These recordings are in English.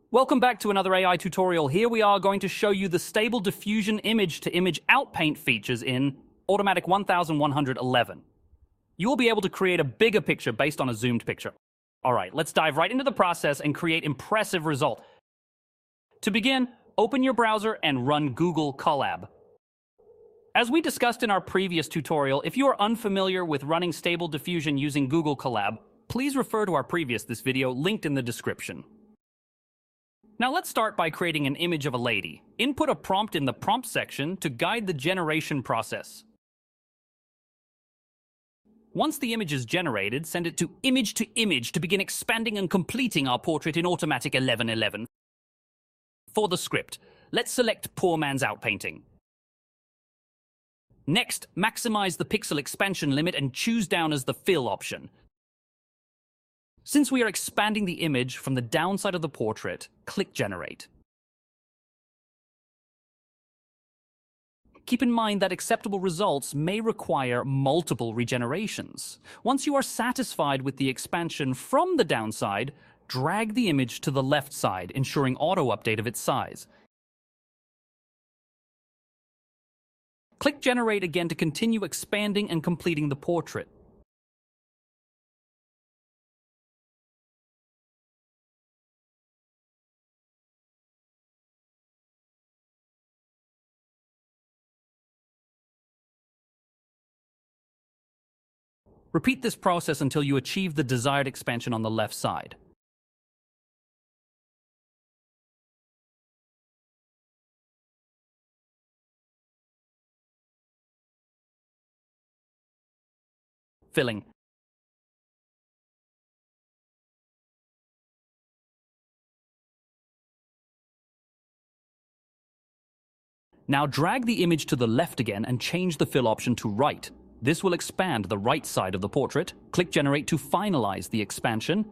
Welcome back to another AI tutorial. Here we are going to show you the Stable Diffusion Image-to-Image Outpaint features in AUTOMATIC1111. You will be able to create a bigger picture based on a zoomed picture. All right, let's dive right into the process and create impressive results. To begin, open your browser and run Google Colab. As we discussed in our previous tutorial, if you are unfamiliar with running Stable Diffusion using Google Colab, please refer to our previous video linked in the description. Now let's start by creating an image of a lady. Input a prompt in the prompt section to guide the generation process. Once the image is generated, send it to Img2Img to begin expanding and completing our portrait in AUTOMATIC1111. For the script, let's select Poor Man's Outpainting. Next, maximize the pixel expansion limit and choose down as the fill option. Since we are expanding the image from the downside of the portrait, click Generate. Keep in mind that acceptable results may require multiple regenerations. Once you are satisfied with the expansion from the downside, drag the image to the left side, ensuring auto-update of its size. Click Generate again to continue expanding and completing the portrait. Repeat this process until you achieve the desired expansion on the left side. Filling. Now drag the image to the left again and change the fill option to right. This will expand the right side of the portrait. Click Generate to finalize the expansion.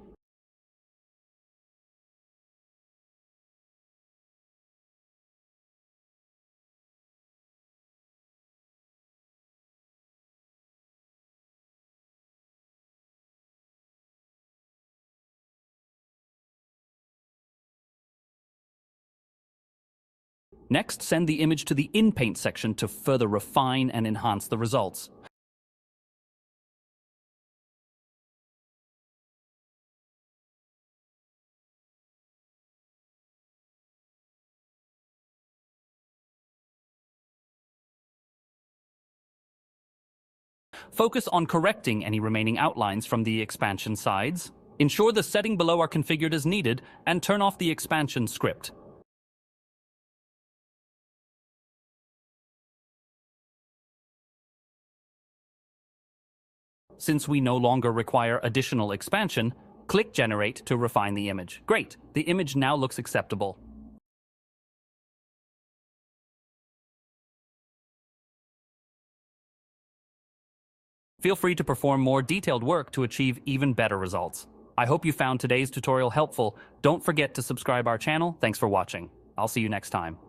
Next, send the image to the Inpaint section to further refine and enhance the results. Focus on correcting any remaining outlines from the expansion sides. Ensure the setting below are configured as needed, and turn off the expansion script. Since we no longer require additional expansion, click Generate to refine the image. Great, the image now looks acceptable. Feel free to perform more detailed work to achieve even better results. I hope you found today's tutorial helpful. Don't forget to subscribe our channel. Thanks for watching. I'll see you next time.